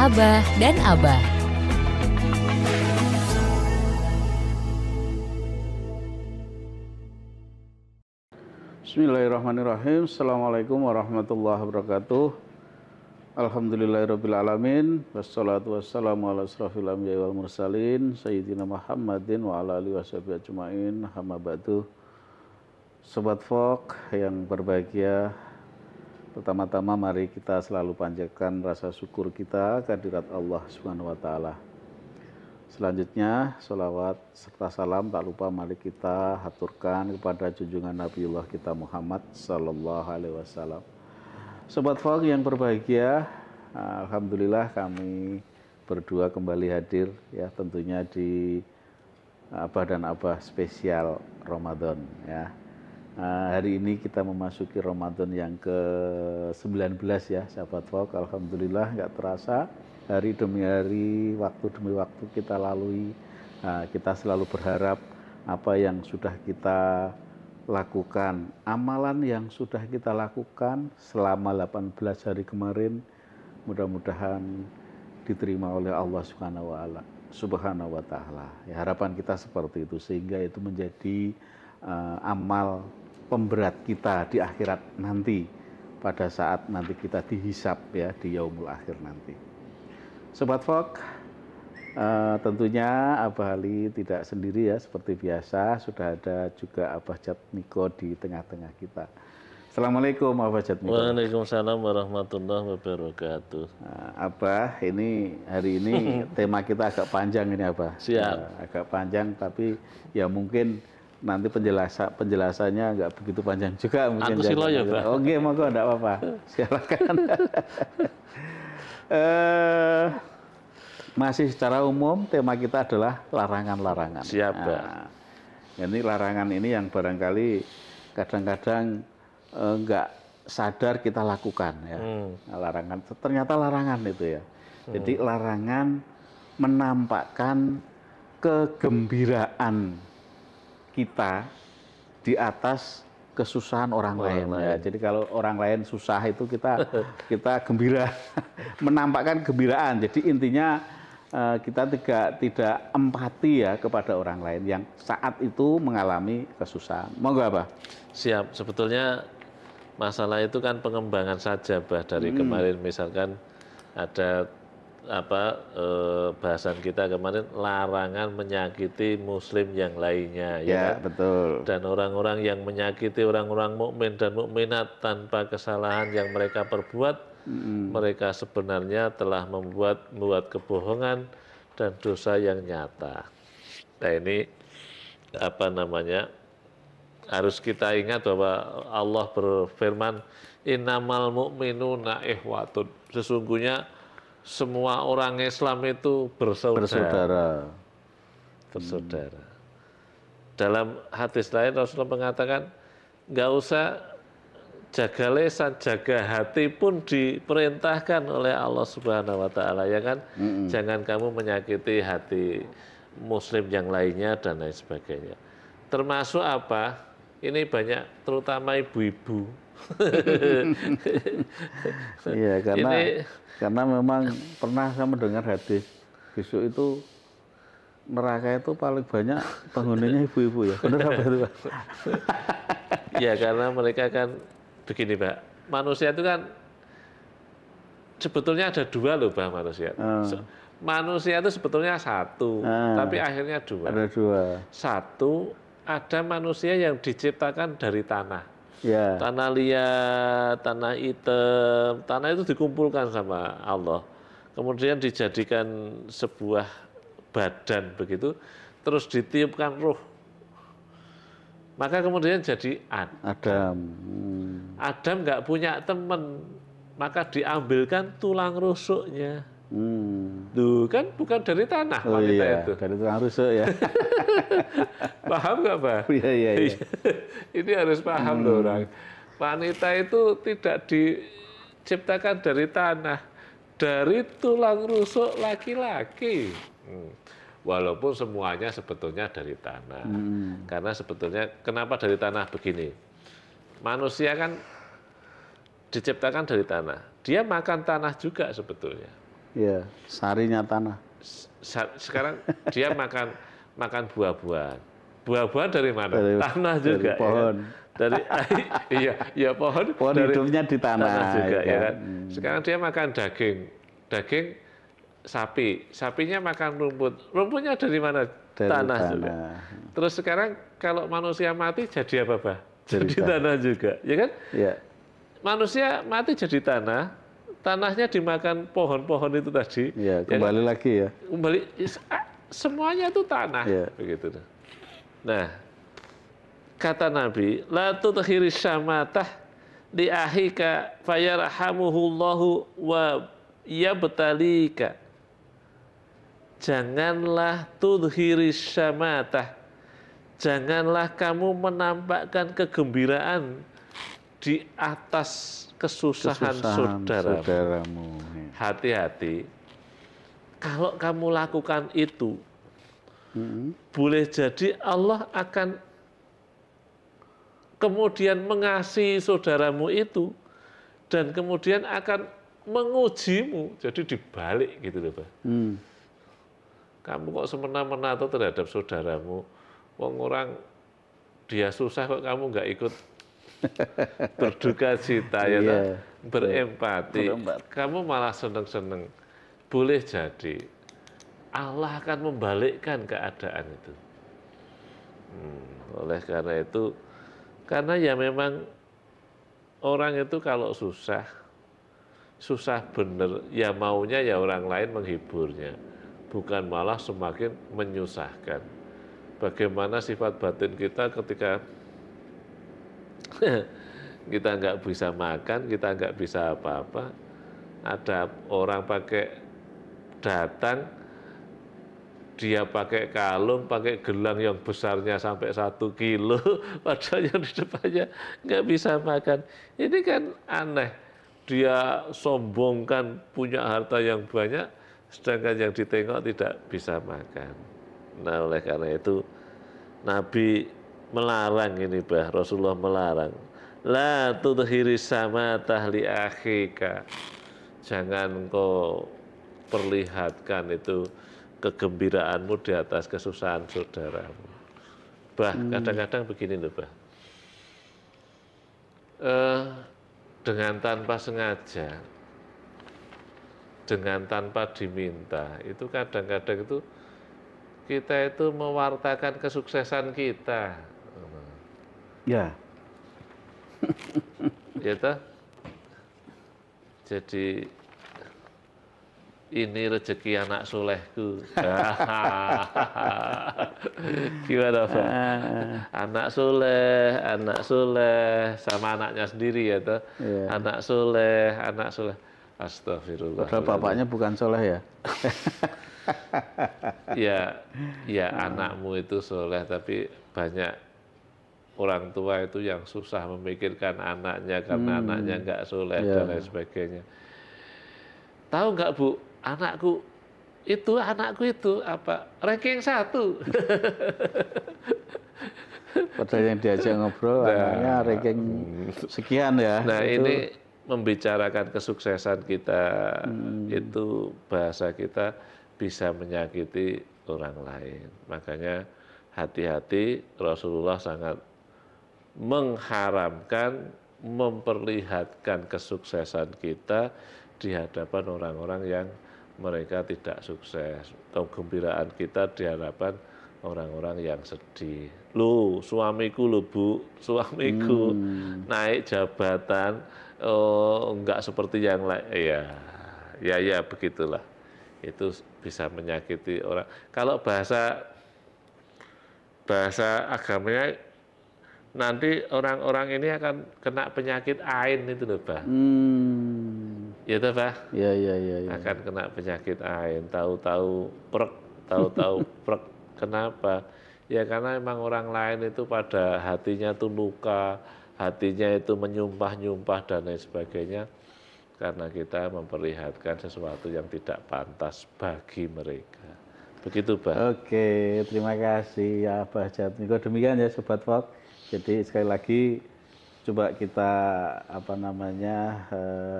Abah dan Abah. Bismillahirrahmanirrahim. Assalamualaikum warahmatullahi wabarakatuh. Alhamdulillahirrabbilalamin. Wassalatu wassalamu ala asrafil anbiya'i wal mursalin Sayyidina Muhammadin wa ala alihi washabihi ajma'in. Amma ba'du. Sobat Fok yang berbahagia, pertama-tama mari kita selalu panjatkan rasa syukur kita kehadirat Allah Subhanahu wa taala. Selanjutnya, sholawat serta salam tak lupa mari kita haturkan kepada junjungan Nabiullah kita Muhammad Sallallahu Alaihi Wasallam. Sobat Fok yang berbahagia, alhamdulillah kami berdua kembali hadir ya, tentunya di Abah dan Abah spesial Ramadan ya. Hari ini kita memasuki Ramadan yang ke-19 ya, sahabat Fok. Alhamdulillah nggak terasa. Hari demi hari, waktu demi waktu kita lalui. Kita selalu berharap apa yang sudah kita lakukan, amalan yang sudah kita lakukan selama 18 hari kemarin, mudah-mudahan diterima oleh Allah Subhanahu wa taala. Ya, harapan kita seperti itu, sehingga itu menjadi amal pemberat kita di akhirat nanti, pada saat nanti kita dihisab ya di yaumul akhir nanti. Sobat Fok, tentunya Abah Ali tidak sendiri ya, seperti biasa sudah ada juga Abah Jatmiko di tengah-tengah kita. Assalamualaikum Abah Jatmiko. Waalaikumsalam warahmatullahi wabarakatuh. Abah, ini hari ini tema kita agak panjang ini Abah. Siap. Agak panjang, tapi ya mungkin nanti penjelasannya nggak begitu panjang juga. Mungkin aku silo ya Pak. Oke, monggo enggak apa-apa. Silakan. Masih secara umum tema kita adalah larangan-larangan. Siap, Pak. Ini larangan ini yang barangkali kadang-kadang nggak sadar kita lakukan ya. Larangan, ternyata larangan itu ya. Jadi larangan menampakkan kegembiraan kita di atas kesusahan orang lain. Ya. Jadi kalau orang lain susah itu kita gembira, menampakkan gembiraan. Jadi intinya kita tidak empati ya kepada orang lain yang saat itu mengalami kesusahan. Monggo Abah. Siap. Sebetulnya masalah itu kan pengembangan saja Bah, dari kemarin misalkan ada bahasan kita kemarin, larangan menyakiti muslim yang lainnya ya kan? Betul. Dan orang-orang yang menyakiti orang-orang mukmin dan mukminat tanpa kesalahan yang mereka perbuat, mereka sebenarnya telah membuat kebohongan dan dosa yang nyata. Nah ini harus kita ingat bahwa Allah berfirman, innamal mu'minuna ikhwatun, sesungguhnya semua orang Islam itu bersaudara. Dalam hadis lain Rasulullah mengatakan, nggak usah jaga lisan, jaga hati pun diperintahkan oleh Allah Subhanahu wa taala ya kan. Jangan kamu menyakiti hati muslim yang lainnya dan lain sebagainya. Termasuk apa? Ini banyak terutama ibu-ibu. Iya, karena memang pernah saya mendengar hadis, besok itu neraka itu paling banyak penghuninya ibu-ibu ya. Benar apa itu Pak? Ya karena mereka kan begini Pak, manusia itu kan sebetulnya ada dua loh Pak manusia. Manusia itu sebetulnya satu, tapi akhirnya dua. Ada dua. Satu, ada manusia yang diciptakan dari tanah. Ya. Tanah liat, tanah hitam, tanah itu dikumpulkan sama Allah. Kemudian dijadikan sebuah badan begitu, terus ditiupkan ruh. Maka kemudian jadi Adam. Adam nggak punya teman, maka diambilkan tulang rusuknya. Tuh kan bukan dari tanah wanita itu. Dari tulang rusuk ya. Paham nggak Pak? Iya. Ini harus paham loh orang. Wanita itu tidak diciptakan dari tanah, dari tulang rusuk laki-laki. Walaupun semuanya sebetulnya dari tanah. Karena sebetulnya kenapa dari tanah begini? Manusia kan diciptakan dari tanah. Dia makan tanah juga sebetulnya. Iya, sarinya tanah. Sekarang dia makan buah-buahan. Buah-buahan dari mana? Tanah Dari juga. pohon. Ya kan? Iya pohon. Pohon dari hidupnya di tanah juga ya kan. Hmm. Sekarang dia makan daging sapi. Sapinya makan rumput. Rumputnya dari mana? Dari tanah juga. Terus sekarang kalau manusia mati jadi apa, Bah? Jadi tanah juga, ya kan? Iya. Manusia mati jadi tanah, tanahnya dimakan pohon-pohon itu tadi. Iya, kembali ya, lagi ya. Kembali, semuanya itu tanah, ya. Begitu. Nah, kata Nabi, la tudkhiri syamatah li ahika fayarhamuhullahu wa yabtalika. Janganlah tudhiri syamatah. Janganlah kamu menampakkan kegembiraan di atas kesusahan saudaramu. Hati-hati. Kalau kamu lakukan itu, boleh jadi Allah akan kemudian mengasihi saudaramu itu dan kemudian akan mengujimu. Jadi dibalik gitu loh, Pak. Kamu kok semena-mena tuh terhadap saudaramu, wong orang dia susah kok kamu nggak ikut berduka cita ya, berempati. Kamu malah seneng-seneng. Boleh jadi Allah akan membalikkan keadaan itu. Oleh karena itu, karena ya memang orang itu kalau susah bener, ya maunya ya orang lain menghiburnya. Bukan malah semakin menyusahkan. Bagaimana sifat batin kita ketika kita nggak bisa makan, kita nggak bisa apa-apa, ada orang datang, dia pakai kalung, pakai gelang yang besarnya sampai 1 kilo, padahal yang di depannya nggak bisa makan. Ini kan aneh, dia sombongkan punya harta yang banyak, sedangkan yang ditengok tidak bisa makan. Nah, oleh karena itu Nabi melarang ini, Bah, Rasulullah melarang. La tudhiri samatah li akhika. Jangan engkau perlihatkan itu kegembiraanmu di atas kesusahan saudaramu. Bah, kadang-kadang begini loh, Bah. Dengan tanpa sengaja, dengan tanpa diminta, itu kadang-kadang itu kita itu mewartakan kesuksesan kita. Ya. Gitu. Jadi ini rezeki anak solehku. Gimana, Pak? Anak soleh sama anaknya sendiri ya toh. Yeah. Anak soleh. Astagfirullah. Padahal bapaknya bukan soleh ya. ya anakmu itu soleh, tapi banyak orang tua itu yang susah memikirkan anaknya karena anaknya nggak soleh dan lain sebagainya. Tahu nggak, Bu, anakku itu apa? Ranking 1. Padahal yang diajak ngobrol anaknya ranking sekian ya. Nah, itu ini membicarakan kesuksesan kita, itu bahasa kita bisa menyakiti orang lain. Makanya hati-hati, Rasulullah sangat mengharamkan memperlihatkan kesuksesan kita di hadapan orang-orang yang mereka tidak sukses, atau gembiraan kita di hadapan orang-orang yang sedih. Loh, suamiku loh, Bu, suamiku naik jabatan, enggak seperti yang lain. Ya begitulah. Itu bisa menyakiti orang. Kalau bahasa agamanya, nanti orang-orang ini akan kena penyakit ain itu loh, Pak. Ya toh, Pak? Ya. Akan kena penyakit ain, tahu-tahu prek. Kenapa? Ya karena memang orang lain itu pada hatinya tuh luka, hatinya itu menyumpah-nyumpah dan lain sebagainya, karena kita memperlihatkan sesuatu yang tidak pantas bagi mereka. Begitu, Pak. Oke, terima kasih ya, Pak Jatmiko. Demikian ya, Sobat Fok. Jadi sekali lagi coba kita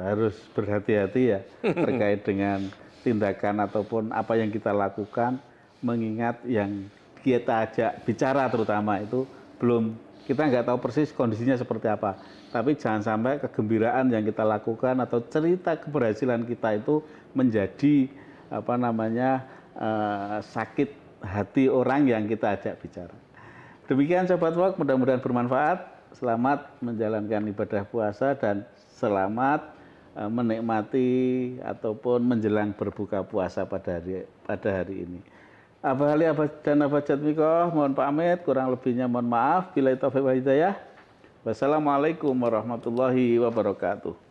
harus berhati-hati ya terkait dengan tindakan ataupun apa yang kita lakukan, mengingat yang kita ajak bicara terutama itu belum, kita nggak tahu persis kondisinya seperti apa. Tapi jangan sampai kegembiraan yang kita lakukan atau cerita keberhasilan kita itu menjadi sakit hati orang yang kita ajak bicara. Demikian Sobat Walk, mudah-mudahan bermanfaat. Selamat menjalankan ibadah puasa dan selamat menikmati ataupun menjelang berbuka puasa pada hari ini. Mohon pamit, kurang lebihnya mohon maaf. Billahi taufiq wal hidayah. Wassalamualaikum warahmatullahi wabarakatuh.